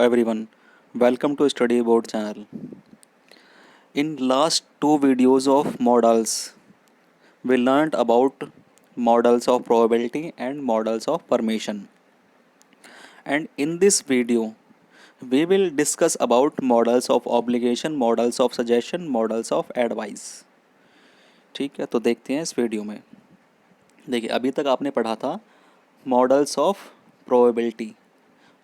everyone. Welcome to Study Board channel. In last two videos of models, we learned about models of probability and models of permission. And in this video, we will discuss about models of obligation, models of suggestion, models of advice. ठीक है, तो देखते हैं इस video में. देखिए, अभी तक आपने पढ़ा था मॉडल्स ऑफ प्रोबेबिलिटी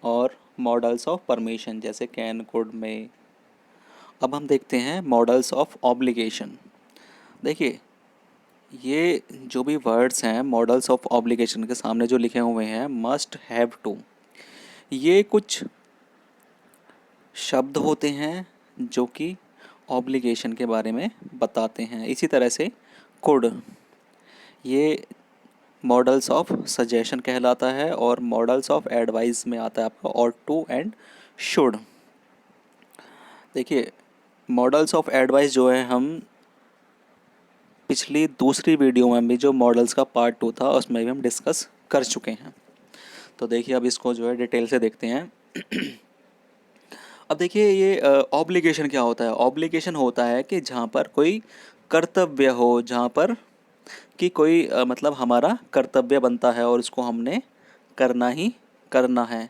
और मॉडल्स ऑफ परमिशन जैसे कैन, कुड, में. अब हम देखते हैं मॉडल्स ऑफ ऑब्लिगेशन. देखिए, ये जो भी वर्ड्स हैं मॉडल्स ऑफ ऑब्लिगेशन के सामने जो लिखे हुए हैं मस्ट हैव टू, ये कुछ शब्द होते हैं जो कि ऑब्लिगेशन के बारे में बताते हैं. इसी तरह से कुड, ये मॉडल्स ऑफ सजेशन कहलाता है और मॉडल्स ऑफ एडवाइस में आता है आपका और टू एंड शुड. देखिए, मॉडल्स ऑफ एडवाइस जो है हम पिछली दूसरी वीडियो में भी जो मॉडल्स का पार्ट 2 था उसमें भी हम डिस्कस कर चुके हैं. तो देखिए, अब इसको जो है डिटेल से देखते हैं. अब देखिए, ये ऑब्लिगेशन क्या होता है. ऑब्लिगेशन होता है कि जहाँ पर कोई कर्तव्य हो, जहाँ पर कि कोई मतलब हमारा कर्तव्य बनता है और उसको हमने करना ही करना है.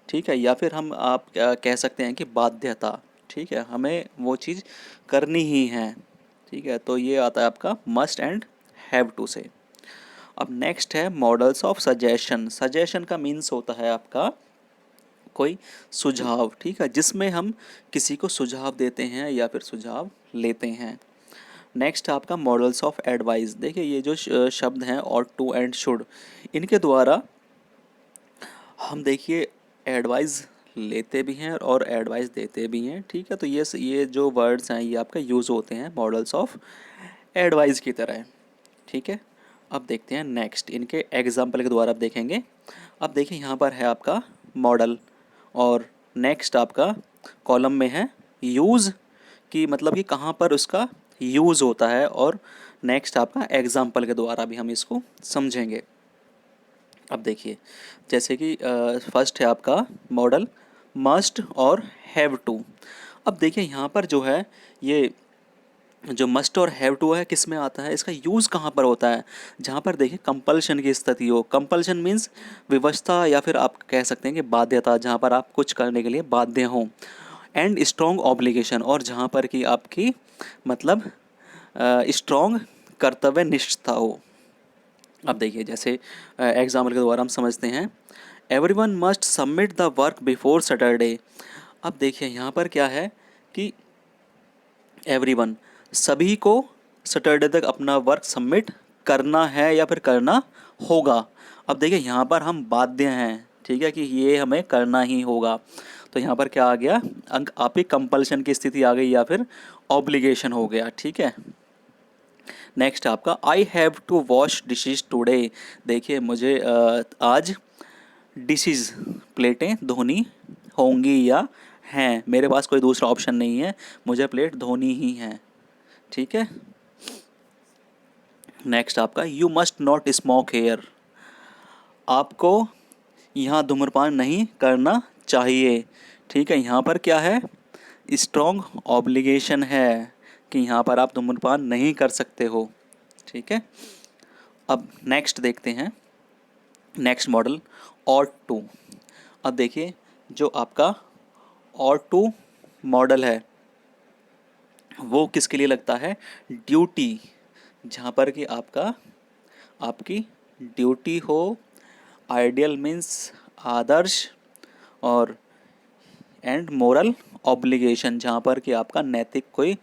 ठीक है, या फिर हम आप कह सकते हैं कि बाध्यता. ठीक है, हमें वो चीज़ करनी ही है. ठीक है, तो ये आता है आपका मस्ट एंड हैव टू से. अब नेक्स्ट है मॉडल्स ऑफ सजेशन. सजेशन का मीन्स होता है आपका कोई सुझाव. ठीक है, जिसमें हम किसी को सुझाव देते हैं या फिर सुझाव लेते हैं. नेक्स्ट आपका मॉडल्स ऑफ एडवाइस. देखिए, ये जो शब्द हैं और टू एंड शुड, इनके द्वारा हम देखिए एडवाइस लेते भी हैं और एडवाइस देते भी हैं. ठीक है, तो ये जो वर्ड्स हैं ये आपका यूज़ होते हैं मॉडल्स ऑफ एडवाइस की तरह. ठीक है, अब देखते हैं नेक्स्ट इनके एग्जाम्पल के द्वारा आप देखेंगे. अब देखिए, यहाँ पर है आपका मॉडल और नेक्स्ट आपका कॉलम में है यूज़, की मतलब कि कहाँ पर उसका यूज़ होता है, और नेक्स्ट आपका एग्जाम्पल के द्वारा भी हम इसको समझेंगे. अब देखिए, जैसे कि फर्स्ट है आपका मॉडल मस्ट और हैव टू. अब देखिए, यहाँ पर जो है ये जो मस्ट और हैव टू है किस में आता है, इसका यूज़ कहाँ पर होता है. जहाँ पर देखिए कंपल्शन की स्थिति हो. कंपल्शन मीन्स विवशता या फिर आप कह सकते हैं कि बाध्यता, जहाँ पर आप कुछ करने के लिए बाध्य हों. एंड स्ट्रॉन्ग ऑब्लिगेशन, और जहाँ पर कि आपकी मतलब स्ट्रॉन्ग कर्तव्य निष्ठता हो. अब देखिए, जैसे एग्जाम्पल के द्वारा हम समझते हैं everyone must submit the work before Saturday. अब देखिए, यहाँ पर क्या है कि एवरीवन, सभी को सैटरडे तक अपना वर्क सबमिट करना है या फिर करना होगा. अब देखिए, यहाँ पर हम बाध्य हैं. ठीक है, कि ये हमें करना ही होगा. तो यहाँ पर क्या आ गया, अंक आपकी कंपल्शन की स्थिति आ गई या फिर ऑब्लिगेशन हो गया. ठीक है, नेक्स्ट आपका I have to wash dishes today. देखिए, मुझे आज डिशेज प्लेटें धोनी होंगी या हैं, मेरे पास कोई दूसरा ऑप्शन नहीं है, मुझे प्लेट धोनी ही है. ठीक है, नेक्स्ट आपका you must not smoke here. आपको यहाँ धूम्रपान नहीं करना चाहिए. ठीक है, यहाँ पर क्या है, स्ट्रॉन्ग ऑब्लिगेशन है कि यहाँ पर आप धूम्रपान नहीं कर सकते हो. ठीक है, अब नेक्स्ट देखते हैं नेक्स्ट मॉडल ऑट टू. अब देखिए, जो आपका ऑट टू मॉडल है वो किसके लिए लगता है, ड्यूटी, जहाँ पर कि आपकी ड्यूटी हो. आइडियल मीन्स आदर्श, और एंड मोरल ऑब्लिगेशन, जहाँ पर कि आपका नैतिक कोई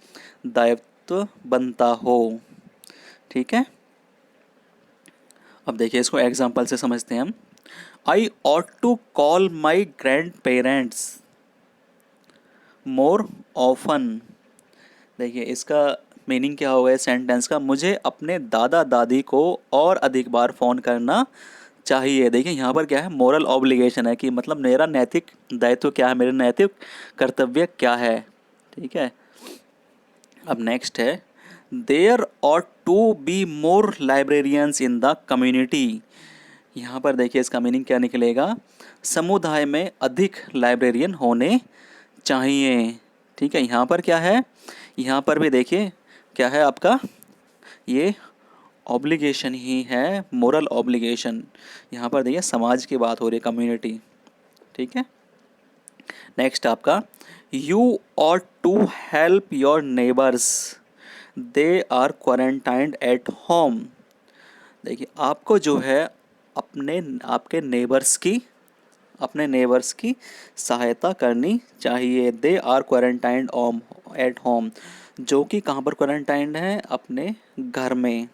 दायित्व बनता हो. ठीक है, अब देखिए, इसको एग्जाम्पल से समझते हैं हम. I ought to call my grandparents more often. देखिए, इसका मीनिंग क्या होगा इस सेंटेंस का, मुझे अपने दादा दादी को और अधिक बार फ़ोन करना चाहिए. देखिए, यहाँ पर क्या है, मोरल ऑब्लिगेशन है कि मतलब मेरा नैतिक दायित्व क्या है, मेरे नैतिक कर्तव्य क्या है. ठीक है, अब नेक्स्ट है there ought to be more librarians in the community. यहाँ पर देखिए इसका मीनिंग क्या निकलेगा, समुदाय में अधिक लाइब्रेरियन होने चाहिए। ठीक है, यहाँ पर क्या है, यहाँ पर भी देखिए क्या है आपका, ये ऑब्लिगेशन ही है, मोरल ऑब्लिगेशन। यहाँ पर देखिए समाज की बात हो रही है, कम्युनिटी। ठीक है, नेक्स्ट आपका, you ought to help your neighbours, they are quarantined at home. देखिए आपको जो है अपने आपके नेबर्स की, अपने नेबर्स की सहायता करनी चाहिए। They are quarantined um at home, जो कि कहाँ पर क्वारंटाइंड है, अपने घर में।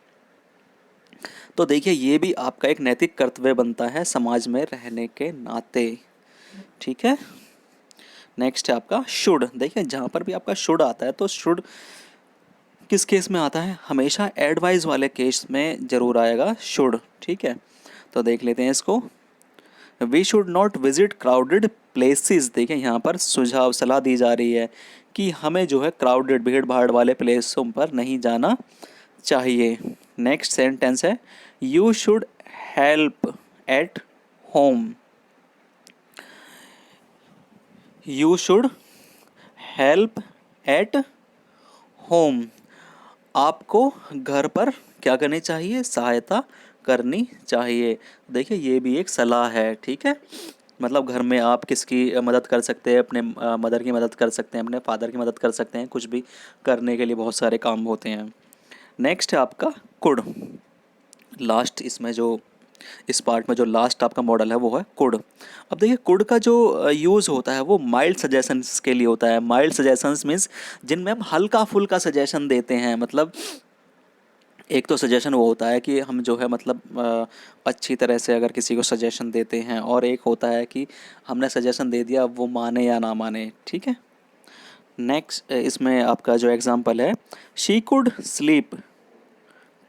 तो देखिए ये भी आपका एक नैतिक कर्तव्य बनता है समाज में रहने के नाते। ठीक है, नेक्स्ट है आपका शुड। देखिए जहाँ पर भी आपका शुड आता है तो शुड किस केस में आता है, हमेशा एडवाइस वाले केस में ज़रूर आएगा शुड। ठीक है, तो देख लेते हैं इसको। We should not visit crowded places. देखिए यहाँ पर सुझाव सलाह दी जा रही है कि हमें जो है क्राउडेड भीड़ भाड़ वाले प्लेसों पर नहीं जाना चाहिए। नेक्स्ट सेंटेंस है, you should help at home. You should help at home, आपको घर पर क्या करनी चाहिए, सहायता करनी चाहिए। देखिए ये भी एक सलाह है। ठीक है, मतलब घर में आप किसकी मदद कर सकते हैं, अपने मदर की मदद कर सकते हैं, अपने फादर की मदद कर सकते हैं, कुछ भी करने के लिए बहुत सारे काम होते हैं। नेक्स्ट है आपका कुड। लास्ट इसमें जो इस पार्ट में जो लास्ट आपका मॉडल है वो है कुड। अब देखिए कुड का जो यूज़ होता है वो माइल्ड सजेशंस के लिए होता है। माइल्ड सजेशंस मीन्स जिनमें हम हल्का फुल्का सजेशन देते हैं। मतलब एक तो सजेशन वो होता है कि हम जो है मतलब अच्छी तरह से अगर किसी को सजेशन देते हैं, और एक होता है कि हमने सजेशन दे दिया, वो माने या ना माने। ठीक है, नेक्स्ट इसमें आपका जो एग्जांपल है, she could sleep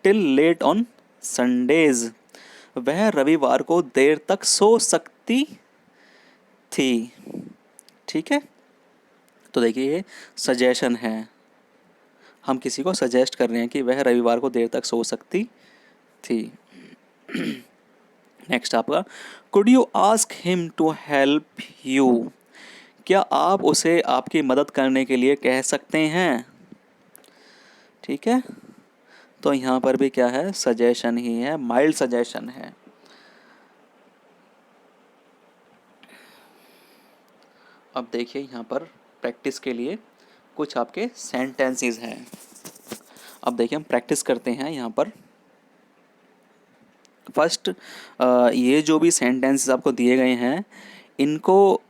till late on Sundays. वह रविवार को देर तक सो सकती थी। ठीक है, तो देखिए ये सजेशन है, हम किसी को सजेस्ट कर रहे हैं कि वह रविवार को देर तक सो सकती थी। नेक्स्ट आपका, could you ask him to help you. क्या आप उसे आपकी मदद करने के लिए कह सकते हैं। ठीक है, तो यहाँ पर भी क्या है, सजेशन ही है, माइल्ड सजेशन है। अब देखिए यहाँ पर प्रैक्टिस के लिए कुछ आपके सेंटेंसेस हैं। अब देखिए हम प्रैक्टिस करते हैं यहाँ पर। फर्स्ट ये जो भी सेंटेंसेस आपको दिए गए हैं, इनको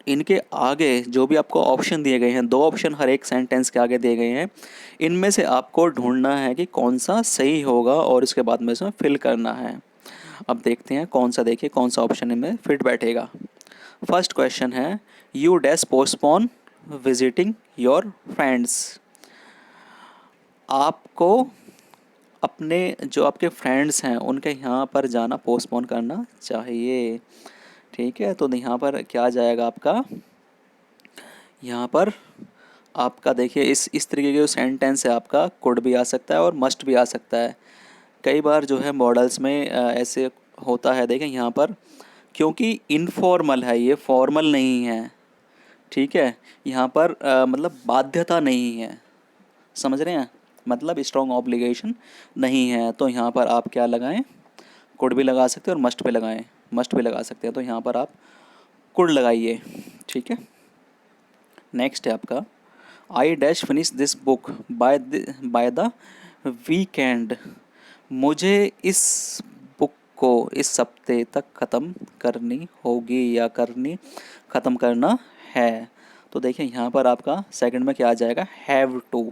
इनके आगे जो भी आपको ऑप्शन दिए गए हैं, 2 ऑप्शन हर एक सेंटेंस के आगे दिए गए हैं, इनमें से आपको ढूंढना है कि कौन सा सही होगा और इसके बाद में इसमें फिल करना है। अब देखते हैं कौन सा, देखिए कौन सा ऑप्शन इनमें फिट बैठेगा। फर्स्ट क्वेश्चन है, you dash postpone visiting your friends. आपको अपने जो आपके फ्रेंड्स हैं उनके यहाँ पर जाना पोस्टपोन करना चाहिए। ठीक है, तो यहाँ पर क्या आ जाएगा आपका, यहाँ पर आपका देखिए इस तरीके के जो सेंटेंस है आपका कुड भी आ सकता है और मस्ट भी आ सकता है। कई बार जो है मॉडल्स में ऐसे होता है, देखें यहाँ पर, क्योंकि इनफॉर्मल है, ये फॉर्मल नहीं है। ठीक है, यहाँ पर मतलब बाध्यता नहीं है, समझ रहे हैं, मतलब स्ट्रॉन्ग ऑब्लिगेशन नहीं है। तो यहाँ पर आप क्या लगाएं, कुड भी लगा सकते हैं और मस्ट भी लगाएं, मस्ट भी लगा सकते हैं। तो यहाँ पर आप कुड लगाइए। ठीक है, नेक्स्ट है आपका, I dash finish this book by the weekend. मुझे इस बुक को इस हफ्ते तक ख़त्म करनी होगी या ख़त्म करना है। तो देखिए यहाँ पर आपका सेकंड में क्या आ जाएगा, हैव टू।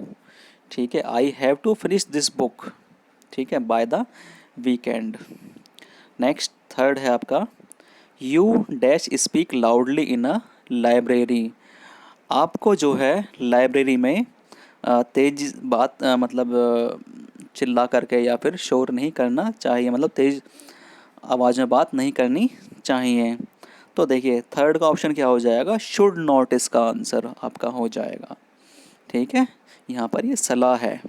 ठीक है, I have to finish this book, ठीक है, by the weekend. Next third है आपका, you dash speak loudly in a library. आपको जो है लाइब्रेरी में तेज बात मतलब चिल्ला करके या फिर शोर नहीं करना चाहिए, मतलब तेज़ आवाज़ में बात नहीं करनी चाहिए। तो देखिए थर्ड का ऑप्शन क्या हो जाएगा, शुड नॉट, इसका आंसर आपका हो जाएगा। ठीक है, यहाँ पर ये सलाह है।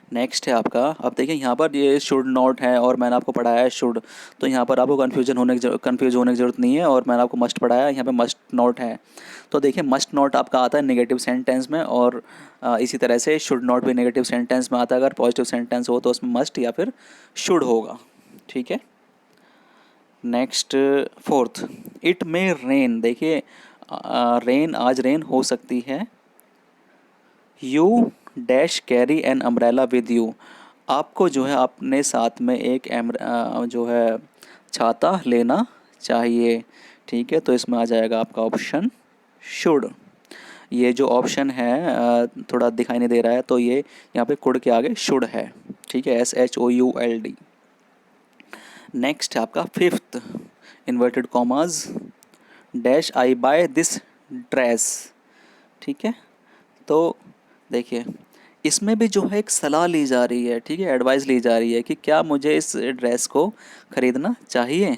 नेक्स्ट है आपका, अब देखिए यहाँ पर ये शुड नॉट है और मैंने आपको पढ़ाया है शुड, तो यहाँ पर आपको कन्फ्यूज होने की ज़रूरत नहीं है, और मैंने आपको मस्ट पढ़ाया है, यहाँ पे मस्ट नॉट है। तो देखिए मस्ट नॉट आपका आता है नेगेटिव सेंटेंस में, और इसी तरह से शुड नॉट भी नेगेटिव सेंटेंस में आता है। अगर पॉजिटिव सेंटेंस हो तो उसमें मस्ट या फिर शुड होगा। ठीक है। Next fourth, it may rain. देखिए रेन, आज रेन हो सकती है। You dash carry an umbrella with you. आपको जो है अपने साथ में एक जो है छाता लेना चाहिए। ठीक है, तो इसमें आ जाएगा आपका ऑप्शन शुड। ये जो ऑप्शन है थोड़ा दिखाई नहीं दे रहा है, तो ये यहाँ पे कुड के आगे शुड है। ठीक है, SHOULD। नेक्स्ट है आपका fifth, inverted commas, dash I buy this dress. ठीक है, तो देखिए इसमें भी जो है एक सलाह ली जा रही है। ठीक है, एडवाइस ली जा रही है कि क्या मुझे इस ड्रेस को ख़रीदना चाहिए।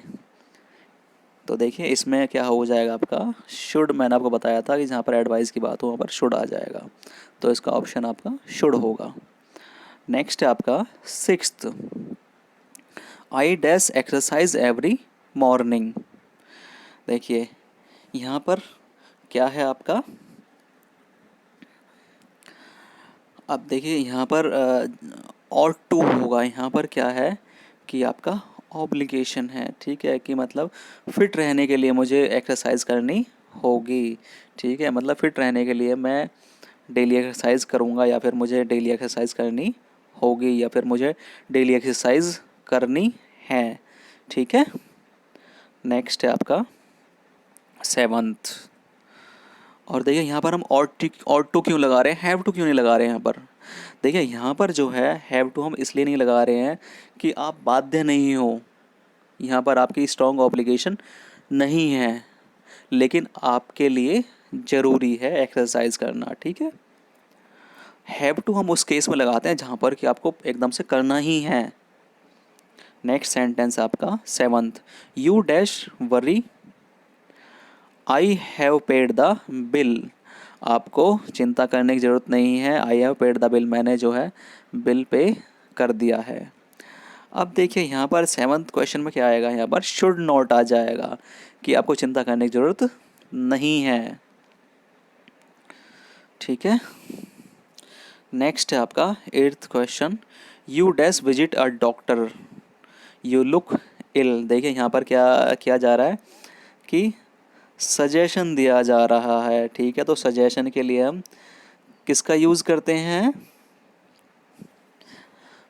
तो देखिए इसमें क्या हो जाएगा आपका शुड। मैंने आपको बताया था कि जहाँ पर एडवाइस की बात हो वहाँ पर शुड आ जाएगा, तो इसका ऑप्शन आपका शुड होगा। नेक्स्ट है आपका sixth, I dash exercise every morning. देखिए यहाँ पर क्या है आपका, अब देखिए यहाँ पर और टू होगा। यहाँ पर क्या है कि आपका ऑब्लिगेशन है। ठीक है, कि मतलब फिट रहने के लिए मुझे एक्सरसाइज करनी होगी। ठीक है, मतलब फिट रहने के लिए मैं डेली एक्सरसाइज करूँगा, या फिर मुझे डेली एक्सरसाइज करनी होगी, या फिर मुझे डेली एक्सरसाइज करनी है। ठीक है। नेक्स्ट है आपका सेवंथ, और देखिए यहाँ पर हम और टू क्यों लगा रहे हैं, हैव टू क्यों नहीं लगा रहे हैं यहाँ पर। देखिए यहाँ पर जो है हैव टू हम इसलिए नहीं लगा रहे हैं कि आप बाध्य नहीं हो, यहाँ पर आपकी स्ट्रॉन्ग ऑब्लिगेशन नहीं है, लेकिन आपके लिए ज़रूरी है एक्सरसाइज करना। ठीक है, हैव टू हम उस केस में लगाते हैं जहाँ पर कि आपको एकदम से करना ही है। नेक्स्ट सेंटेंस आपका seventh, you dash worry I have paid the bill. आपको चिंता करने की ज़रूरत नहीं है, I have paid the bill, मैंने जो है बिल पे कर दिया है। अब देखिए यहाँ पर सेवन्थ क्वेश्चन में क्या आएगा, यहाँ पर शुड नॉट आ जाएगा कि आपको चिंता करने की ज़रूरत नहीं है। ठीक है। नेक्स्ट है आपका eighth question, you dash visit a doctor, you look ill. देखिए यहाँ पर क्या किया जा रहा है कि सजेशन दिया जा रहा है। ठीक है, तो सजेशन के लिए हम किसका यूज़ करते हैं,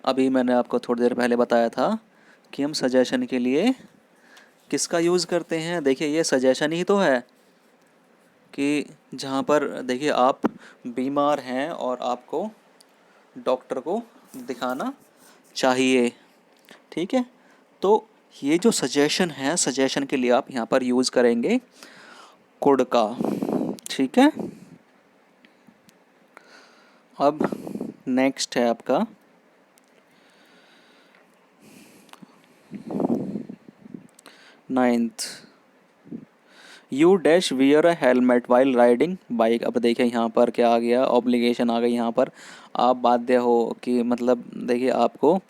अभी मैंने आपको थोड़ी देर पहले बताया था कि हम सजेशन के लिए किसका यूज़ करते हैं। देखिए ये सजेशन ही तो है कि जहाँ पर देखिए आप बीमार हैं और आपको डॉक्टर को दिखाना चाहिए। ठीक है, तो ये जो सजेशन है, सजेशन के लिए आप यहाँ पर यूज़ करेंगे कुड का। ठीक है, अब नेक्स्ट है आपका ninth, you dash wear a helmet while riding bike. अब देखिए यहाँ पर क्या आ गया, ऑब्लिगेशन आ गई। यहाँ पर आप बाध्य हो कि मतलब देखिए आपको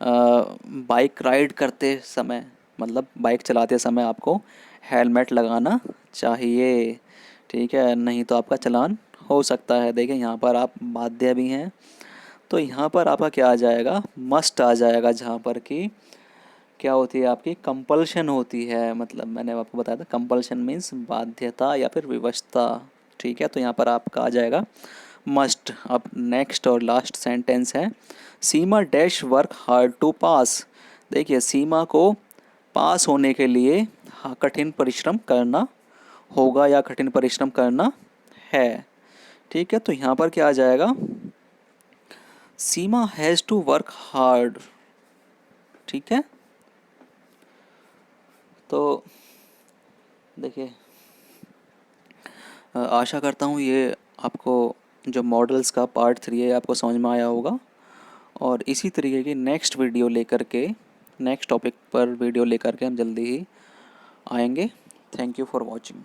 बाइक राइड करते समय, मतलब बाइक चलाते समय आपको हेलमेट लगाना चाहिए। ठीक है, नहीं तो आपका चालान हो सकता है। देखिए यहाँ पर आप बाध्य भी हैं, तो यहाँ पर आपका क्या आ जाएगा, मस्ट आ जाएगा, जहाँ पर कि क्या होती है आपकी कंपल्शन होती है। मतलब मैंने आपको बताया था कंपल्शन मीन्स बाध्यता या फिर विवशता। ठीक है, तो यहाँ पर आपका आ जाएगा मस्ट। अब नेक्स्ट और लास्ट सेंटेंस है, सीमा डैश वर्क हार्ड टू पास। देखिए सीमा को पास होने के लिए कठिन परिश्रम करना होगा या कठिन परिश्रम करना है। ठीक है, तो यहाँ पर क्या आ जाएगा, सीमा हैज़ टू वर्क हार्ड। ठीक है, तो देखिए आशा करता हूँ ये आपको जो मॉडल्स का पार्ट 3 है आपको समझ में आया होगा, और इसी तरीके की नेक्स्ट वीडियो लेकर के, नेक्स्ट टॉपिक पर वीडियो लेकर के हम जल्दी ही आएंगे। Thank you for watching.